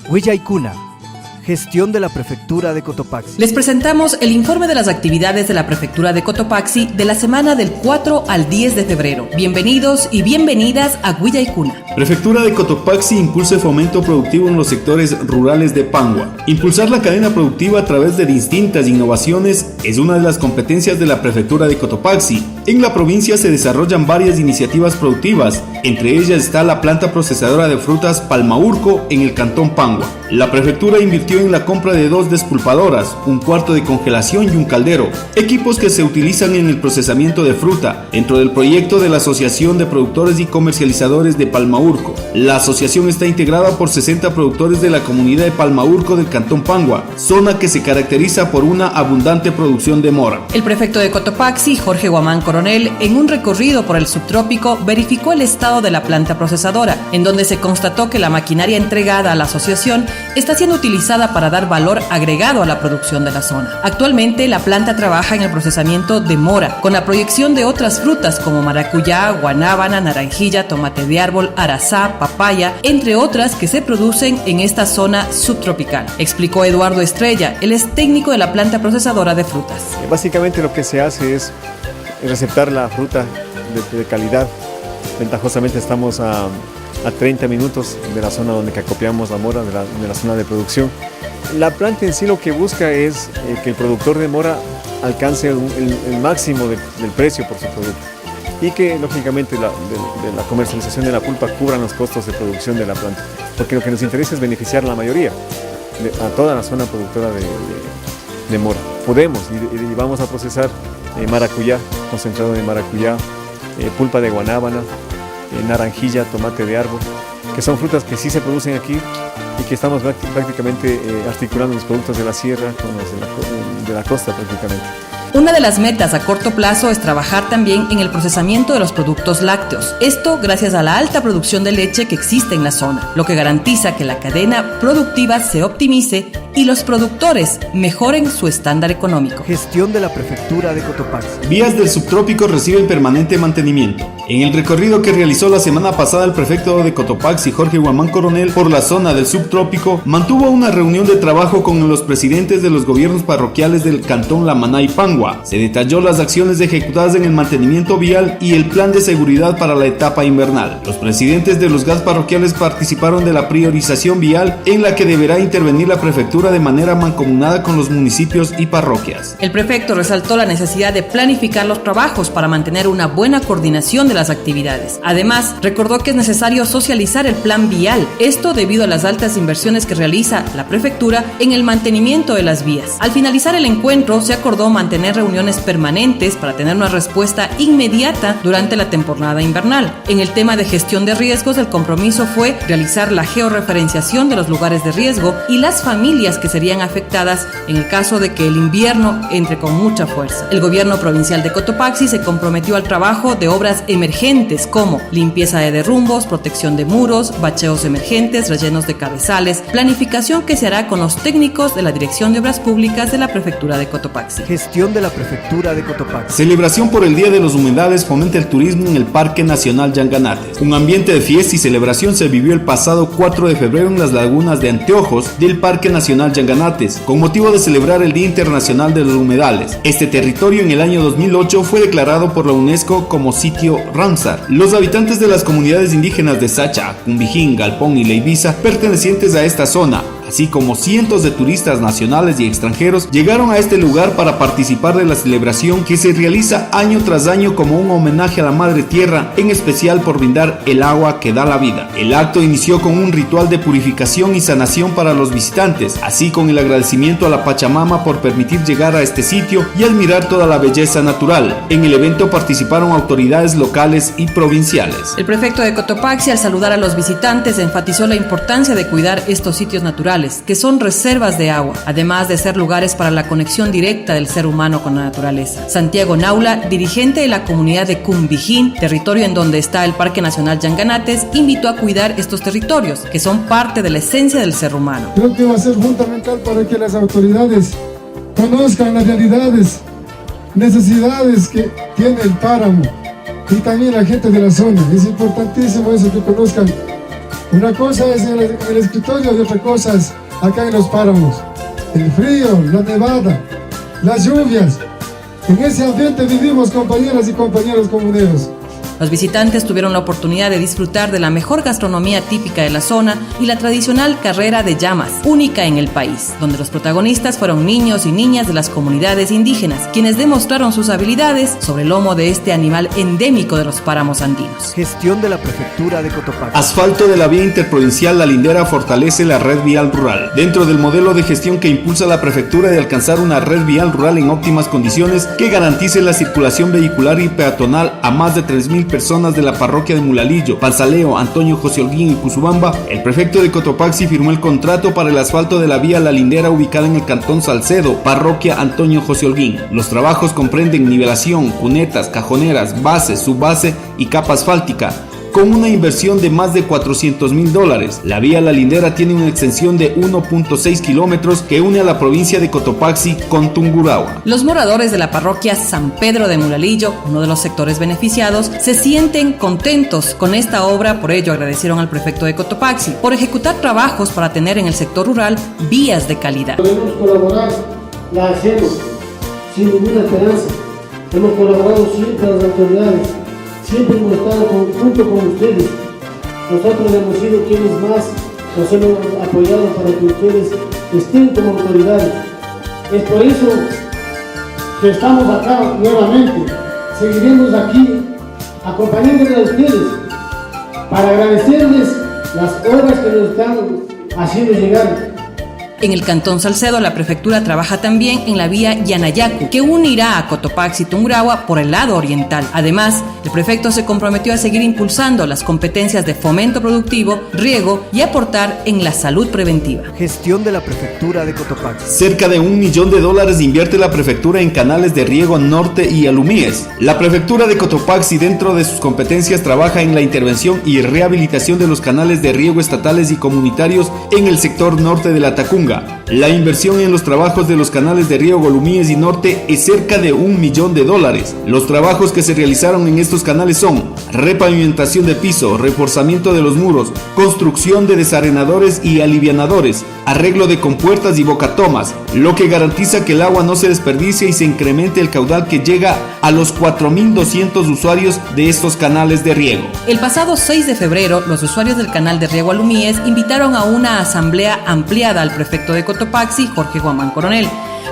Huillaicuna, gestión de la Prefectura de Cotopaxi. Les presentamos el informe de las actividades de la Prefectura de Cotopaxi de la semana del 4 al 10 de febrero. Bienvenidos y bienvenidas a Huillaicuna. Prefectura de Cotopaxi impulsa el fomento productivo en los sectores rurales de Pangua. Impulsar la cadena productiva a través de distintas innovaciones es una de las competencias de la Prefectura de Cotopaxi. En la provincia se desarrollan varias iniciativas productivas, entre ellas está la planta procesadora de frutas Palmaurco en el cantón Pangua. La Prefectura invirtió en la compra de 2 despulpadoras, un cuarto de congelación y un caldero, equipos que se utilizan en el procesamiento de fruta, dentro del proyecto de la Asociación de Productores y Comercializadores de Palmaurco. La asociación está integrada por 60 productores de la comunidad de Palmaurco del cantón Pangua, zona que se caracteriza por una abundante producción de mora. El prefecto de Cotopaxi, Jorge Guamán Coronel, en un recorrido por el subtrópico, verificó el estado de la planta procesadora, en donde se constató que la maquinaria entregada a la asociación está siendo utilizada para dar valor agregado a la producción de la zona. Actualmente, la planta trabaja en el procesamiento de mora, con la proyección de otras frutas como maracuyá, guanábana, naranjilla, tomate de árbol, arazá, papaya, entre otras que se producen en esta zona subtropical, explicó Eduardo Estrella. Él es técnico de la planta procesadora de frutas. Básicamente lo que se hace es receptar la fruta de calidad. Ventajosamente estamos a 30 minutos de la zona donde acopiamos la mora, de la zona de producción. La planta en sí lo que busca es que el productor de mora alcance el máximo del precio por su producto y que lógicamente de la comercialización de la pulpa cubran los costos de producción de la planta, porque lo que nos interesa es beneficiar a la mayoría, a toda la zona productora de mora. Podemos y vamos a procesar maracuyá, concentrado de maracuyá, pulpa de guanábana, naranjilla, tomate de árbol, que son frutas que sí se producen aquí y que estamos prácticamente articulando los productos de la sierra con los de la costa prácticamente. Una de las metas a corto plazo es trabajar también en el procesamiento de los productos lácteos. Esto gracias a la alta producción de leche que existe en la zona, lo que garantiza que la cadena productiva se optimice y los productores mejoren su estándar económico. Gestión de la Prefectura de Cotopaxi. Vías del subtrópico reciben permanente mantenimiento. En el recorrido que realizó la semana pasada el prefecto de Cotopaxi, Jorge Guamán Coronel, por la zona del subtrópico, mantuvo una reunión de trabajo con los presidentes de los gobiernos parroquiales del cantón Lamaná y Pangua. Se detalló las acciones ejecutadas en el mantenimiento vial y el plan de seguridad para la etapa invernal. Los presidentes de los GAS parroquiales participaron de la priorización vial en la que deberá intervenir la prefectura de manera mancomunada con los municipios y parroquias. El prefecto resaltó la necesidad de planificar los trabajos para mantener una buena coordinación de las actividades. Además, recordó que es necesario socializar el plan vial, esto debido a las altas inversiones que realiza la prefectura en el mantenimiento de las vías. Al finalizar el encuentro, se acordó mantener reuniones permanentes para tener una respuesta inmediata durante la temporada invernal. En el tema de gestión de riesgos, el compromiso fue realizar la georreferenciación de los lugares de riesgo y las familias que serían afectadas en el caso de que el invierno entre con mucha fuerza. El gobierno provincial de Cotopaxi se comprometió al trabajo de obras emergentes como limpieza de derrumbos, protección de muros, bacheos emergentes, rellenos de cabezales, planificación que se hará con los técnicos de la Dirección de Obras Públicas de la Prefectura de Cotopaxi. Gestión de la Prefectura de Cotopaxi. Celebración por el Día de los Humedales fomenta el turismo en el Parque Nacional Yanganates. Un ambiente de fiesta y celebración se vivió el pasado 4 de febrero en las lagunas de Anteojos del Parque Nacional Yanganates, con motivo de celebrar el Día Internacional de los Humedales. Este territorio en el año 2008 fue declarado por la UNESCO como sitio Ramsar. Los habitantes de las comunidades indígenas de Sacha, Cumbijín, Galpón y Leibiza, pertenecientes a esta zona, así como cientos de turistas nacionales y extranjeros, llegaron a este lugar para participar de la celebración que se realiza año tras año como un homenaje a la Madre Tierra, en especial por brindar el agua que da la vida. El acto inició con un ritual de purificación y sanación para los visitantes, así con el agradecimiento a la Pachamama por permitir llegar a este sitio y admirar toda la belleza natural. En el evento participaron autoridades locales y provinciales. El prefecto de Cotopaxi, al saludar a los visitantes, enfatizó la importancia de cuidar estos sitios naturales, que son reservas de agua, además de ser lugares para la conexión directa del ser humano con la naturaleza. Santiago Naula, dirigente de la comunidad de Cumbijín, territorio en donde está el Parque Nacional Yanganates, invitó a cuidar estos territorios, que son parte de la esencia del ser humano. Creo que va a ser fundamental para que las autoridades conozcan las realidades, necesidades que tiene el páramo, y también la gente de la zona. Es importantísimo eso que conozcan. Una cosa es el escritorio y otra cosa es acá en los páramos. El frío, la nevada, las lluvias. En ese ambiente vivimos, compañeras y compañeros comuneros. Los visitantes tuvieron la oportunidad de disfrutar de la mejor gastronomía típica de la zona y la tradicional carrera de llamas, única en el país, donde los protagonistas fueron niños y niñas de las comunidades indígenas, quienes demostraron sus habilidades sobre el lomo de este animal endémico de los páramos andinos. Gestión de la Prefectura de Cotopaxi. Asfalto de la vía interprovincial La Lindera fortalece la red vial rural. Dentro del modelo de gestión que impulsa la prefectura de alcanzar una red vial rural en óptimas condiciones que garantice la circulación vehicular y peatonal a más de 3.000 personas de la parroquia de Mulalillo, Pansaleo, Antonio José Holguín y Cuzubamba, el prefecto de Cotopaxi firmó el contrato para el asfalto de la vía La Lindera ubicada en el cantón Salcedo, parroquia Antonio José Holguín. Los trabajos comprenden nivelación, cunetas, cajoneras, base, subbase y capa asfáltica, con una inversión de más de $400,000. La vía La Lindera tiene una extensión de 1.6 kilómetros que une a la provincia de Cotopaxi con Tungurahua. Los moradores de la parroquia San Pedro de Mulalillo, uno de los sectores beneficiados, se sienten contentos con esta obra. Por ello agradecieron al prefecto de Cotopaxi por ejecutar trabajos para tener en el sector rural vías de calidad. Podemos colaborar, la hacemos sin ninguna esperanza. Hemos colaborado siempre a las autoridades. Siempre hemos estado junto con ustedes. Nosotros hemos sido quienes más nos hemos apoyado para que ustedes estén como autoridades. Es por eso que estamos acá nuevamente. Seguiremos aquí acompañándoles a ustedes para agradecerles las obras que nos están haciendo llegar. En el cantón Salcedo, la prefectura trabaja también en la vía Yanayacu, que unirá a Cotopaxi y Tungurahua por el lado oriental. Además, el prefecto se comprometió a seguir impulsando las competencias de fomento productivo, riego y aportar en la salud preventiva. Gestión de la Prefectura de Cotopaxi. Cerca de $1 millón invierte la prefectura en canales de riego norte y alumíes. La prefectura de Cotopaxi, dentro de sus competencias, trabaja en la intervención y rehabilitación de los canales de riego estatales y comunitarios en el sector norte de la Tacunga. La inversión en los trabajos de los canales de riego Alumíes y Norte es cerca de $1 millón. Los trabajos que se realizaron en estos canales son repavimentación de piso, reforzamiento de los muros, construcción de desarenadores y alivianadores, arreglo de compuertas y bocatomas, lo que garantiza que el agua no se desperdicie y se incremente el caudal que llega a los 4.200 usuarios de estos canales de riego. El pasado 6 de febrero, los usuarios del canal de riego Alumíes invitaron a una asamblea ampliada al prefecto de Cotopaxi, Jorge Guamán Coronel,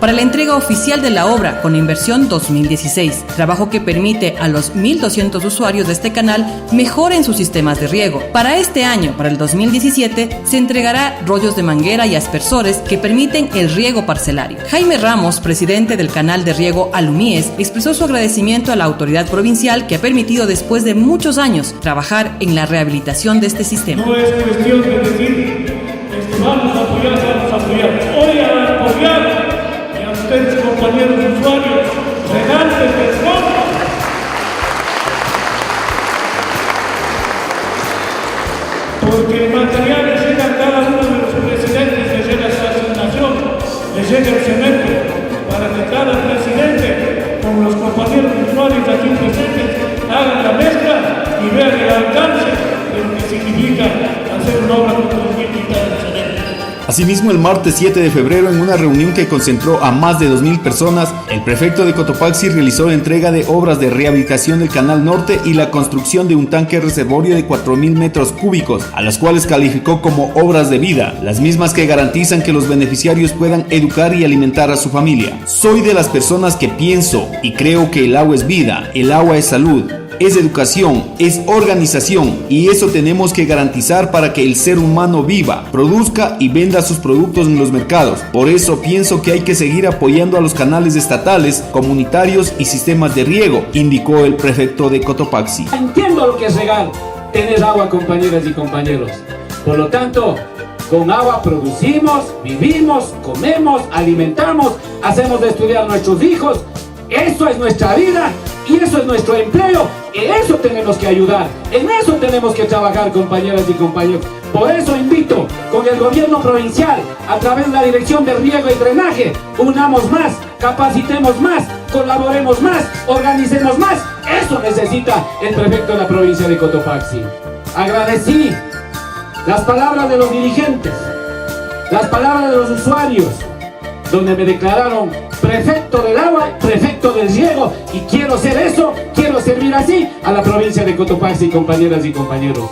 para la entrega oficial de la obra con inversión 2016, trabajo que permite a los 1.200 usuarios de este canal mejoren sus sistemas de riego. Para este año, para el 2017, se entregará rollos de manguera y aspersores que permiten el riego parcelario. Jaime Ramos, presidente del canal de riego Alumíes, expresó su agradecimiento a la autoridad provincial que ha permitido después de muchos años trabajar en la rehabilitación de este sistema. No es cuestión de decir, vamos a apoyar. Hoy a apoyar. Ustedes, compañeros usuarios, regantes del fondo. Porque el material le llega a cada uno de los presidentes, le llega a su asignación, le llega el cemento, para que cada presidente, con los compañeros usuarios aquí presentes, hagan la mezcla y vean el alcance de lo que significa hacer una obra con 2.000 quintadas de cemento. Asimismo, el martes 7 de febrero, en una reunión que concentró a más de 2.000 personas, el prefecto de Cotopaxi realizó la entrega de obras de rehabilitación del Canal Norte y la construcción de un tanque reservorio de 4.000 metros cúbicos, a las cuales calificó como obras de vida, las mismas que garantizan que los beneficiarios puedan educar y alimentar a su familia. Soy de las personas que pienso y creo que el agua es vida, el agua es salud, es educación, es organización, y eso tenemos que garantizar para que el ser humano viva, produzca y venda sus productos en los mercados. Por eso pienso que hay que seguir apoyando a los canales estatales, comunitarios y sistemas de riego, indicó el prefecto de Cotopaxi. Entiendo lo que es regar, tener agua, compañeras y compañeros. Por lo tanto, con agua producimos, vivimos, comemos, alimentamos, hacemos de estudiar a nuestros hijos. Eso es nuestra vida y eso es nuestro empleo. En eso tenemos que ayudar, en eso tenemos que trabajar, compañeras y compañeros. Por eso invito con el gobierno provincial, a través de la Dirección de Riego y Drenaje, unamos más, capacitemos más, colaboremos más, organicemos más. Eso necesita el prefecto de la provincia de Cotopaxi. Agradecí las palabras de los dirigentes, las palabras de los usuarios, donde me declararon prefecto del agua, prefecto del riego, y quiero ser eso, quiero servir así a la provincia de Cotopaxi, compañeras y compañeros.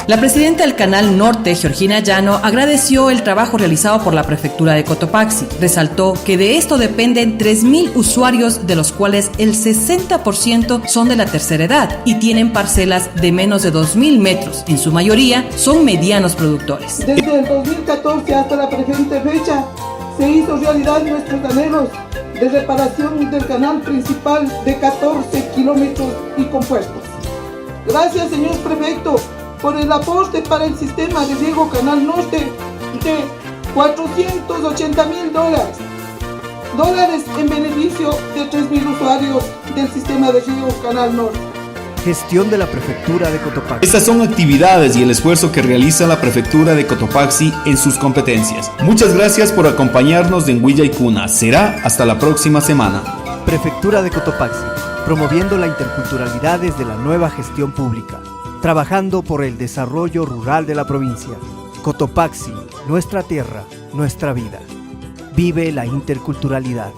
La presidenta del Canal Norte, Georgina Llano, agradeció el trabajo realizado por la prefectura de Cotopaxi. Resaltó que de esto dependen 3.000 usuarios, de los cuales el 60% son de la tercera edad y tienen parcelas de menos de 2.000 metros. En su mayoría son medianos productores. Desde el 2014 hasta la presente fecha se hizo realidad nuestros anhelos de reparación del canal principal de 14 kilómetros y compuestos. Gracias, señor prefecto, por el aporte para el sistema de riego Canal Norte de $480.000, dólares en beneficio de 3.000 usuarios del sistema de riego Canal Norte. Gestión de la Prefectura de Cotopaxi. Estas son actividades y el esfuerzo que realiza la Prefectura de Cotopaxi en sus competencias. Muchas gracias por acompañarnos en Huilla y Cuna. Será hasta la próxima semana. Prefectura de Cotopaxi, promoviendo la interculturalidad desde la nueva gestión pública, trabajando por el desarrollo rural de la provincia. Cotopaxi, nuestra tierra, nuestra vida. Vive la interculturalidad.